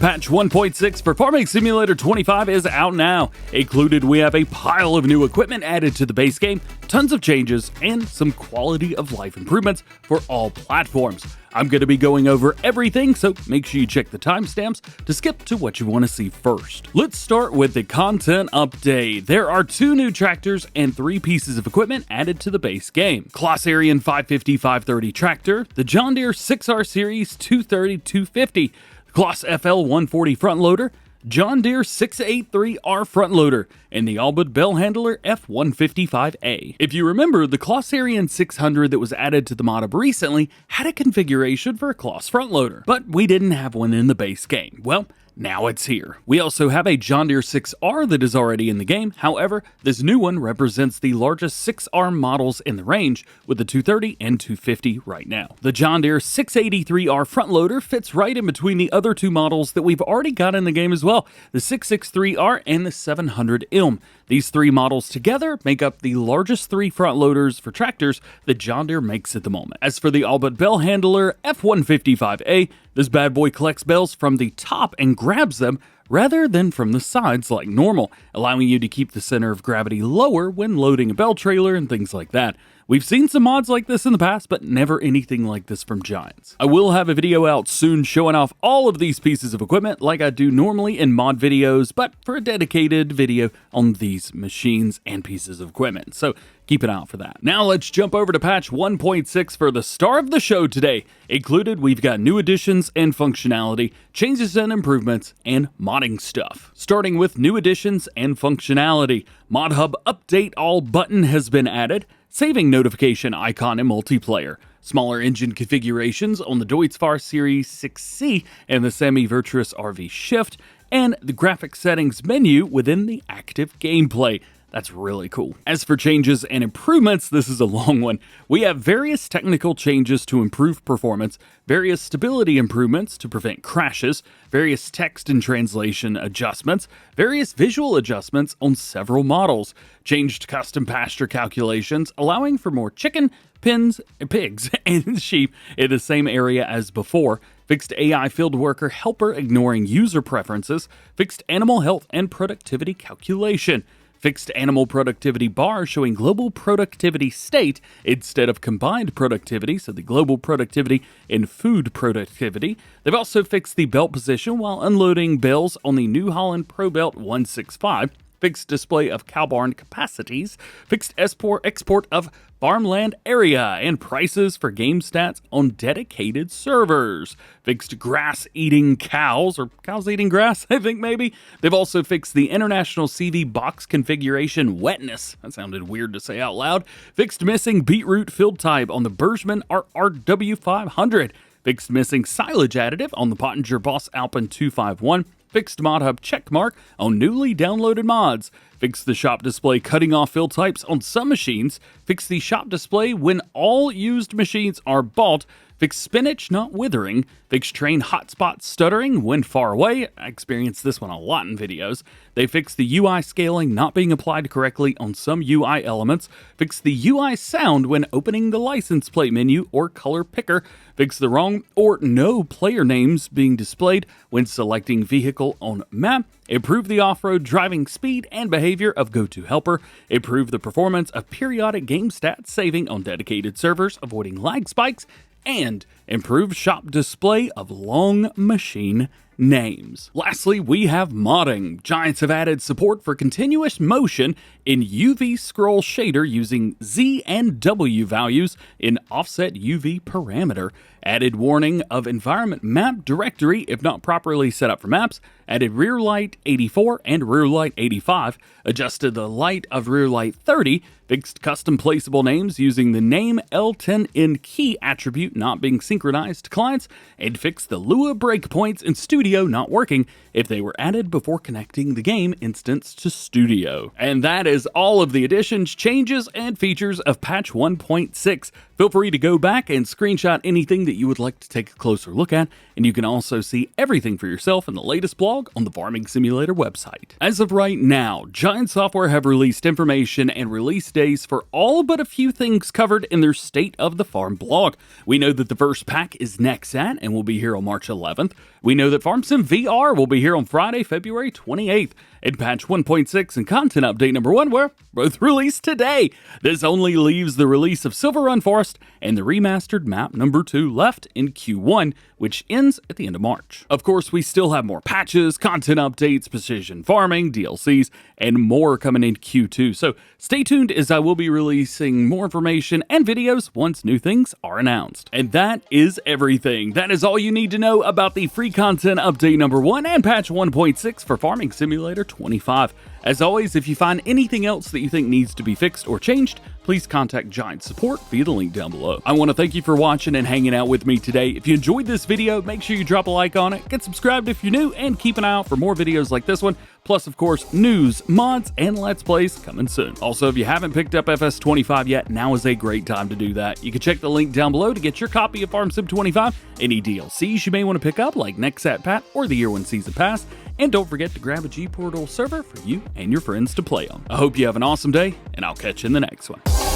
Patch 1.6 for Farming Simulator 25 is out now. Included, we have a pile of new equipment added to the base game, tons of changes, and some quality of life improvements for all platforms. I'm going to be going over everything, so make sure you check the timestamps to skip to what you want to see first. Let's start with the content update. There are 2 new tractors and 3 pieces of equipment added to the base game. Claas Arian 550/530 tractor, the John Deere 6R Series 230/250, Claas FL 140 front loader, John Deere 683R front loader, and the Albert Bell Handler F155A. If you remember, the Claas Arian 600 that was added to the mod up recently had a configuration for a Claas front loader, but we didn't have one in the base game. Well, now it's here. We also have a John Deere 6R that is already in the game. However, this new one represents the largest 6R models in the range, with the 230 and 250 right now. The John Deere 683R front loader fits right in between the other 2 models that we've already got in the game as well, the 663R and the 700 ILM. These 3 models together make up the largest 3 front loaders for tractors that John Deere makes at the moment. As for the Albert Bell Handler F155A, this bad boy collects bells from the top and grabs them rather than from the sides like normal, allowing you to keep the center of gravity lower when loading a bell trailer and things like that. We've seen some mods like this in the past, but never anything like this from Giants. I will have a video out soon showing off all of these pieces of equipment like I do normally in mod videos, but for a dedicated video on these machines and pieces of equipment, so keep an eye out for that. Now let's jump over to patch 1.6 for the star of the show today. Included, we've got new additions and functionality, changes and improvements, and modding stuff. Starting with new additions and functionality. Mod Hub Update All button has been added. Saving notification icon in multiplayer, smaller engine configurations on the Deutz-Fahr Series 6C and the Semi-Virtuous RV Shift, and the graphic settings menu within the active gameplay. That's really cool. As for changes and improvements, this is a long one. We have various technical changes to improve performance, various stability improvements to prevent crashes, various text and translation adjustments, various visual adjustments on several models, changed custom pasture calculations, allowing for more chicken, pigs, and sheep in the same area as before, fixed AI field worker helper ignoring user preferences, fixed animal health and productivity calculation, fixed animal productivity bar showing global productivity state instead of combined productivity, so the global productivity and food productivity. They've also fixed the belt position while unloading bales on the New Holland Pro Belt 165, fixed display of cow barn capacities, fixed export of farmland area and prices for game stats on dedicated servers, fixed grass-eating cows, or cows eating grass, I think maybe. They've also fixed the International CV box configuration wetness. That sounded weird to say out loud. Fixed missing beetroot field type on the Bergman RRW500. Fixed missing silage additive on the Pottinger Boss Alpine 251. Fixed Mod Hub checkmark on newly downloaded mods. Fixed the shop display cutting off fill types on some machines. Fixed the shop display when all used machines are bought. Fixed spinach not withering. Fixed train hotspot stuttering when far away. I experienced this one a lot in videos. They fixed the UI scaling not being applied correctly on some UI elements. Fixed the UI sound when opening the license plate menu or color picker. Fixed the wrong or no player names being displayed when selecting vehicle on map. Improve the off-road driving speed and behavior of GoToHelper. Improve the performance of periodic game stats saving on dedicated servers, avoiding lag spikes. And improve shop display of long machine names. Lastly, we have modding. Giants have added support for continuous motion in UV scroll shader using Z and W values in offset UV parameter. Added warning of environment map directory if not properly set up for maps. Added rear light 84 and rear light 85. Adjusted the light of rear light 30. Fixed custom placeable names using the name L10N key attribute not being synchronized to clients, and fixed the Lua breakpoints in Studio not working if they were added before connecting the game instance to Studio. And that is all of the additions, changes, and features of patch 1.6. Feel free to go back and screenshot anything that you would like to take a closer look at, and you can also see everything for yourself in the latest blog on the Farming Simulator website. As of right now, Giant Software have released information and release days for all but a few things covered in their State of the Farm blog. We know that the first Pack is next at and will be here on March 11th. We know that Farm Sim VR will be here on Friday, February 28th. And patch 1.6 and content update number 1 were both released today. This only leaves the release of Silver Run Forest and the remastered map number 2 left in Q1, which ends at the end of March. Of course, we still have more patches, content updates, precision farming, DLCs, and more coming in Q2. So stay tuned as I will be releasing more information and videos once new things are announced. And that is everything. That is all you need to know about the free content update number 1 and patch 1.6 for Farming Simulator 25. As always, if you find anything else that you think needs to be fixed or changed, please contact Giant Support via the link down below. I want to thank you for watching and hanging out with me today. If you enjoyed this video, make sure you drop a like on it, get subscribed if you're new, and keep an eye out for more videos like this one. Plus, of course, news, mods, and Let's Plays coming soon. Also, if you haven't picked up FS25 yet, now is a great time to do that. You can check the link down below to get your copy of Farm Sim 25, any DLCs you may want to pick up, like Next At Pat or the Year 1 Season Pass, and don't forget to grab a G Portal server for you and your friends to play on. I hope you have an awesome day, and I'll catch you in the next one.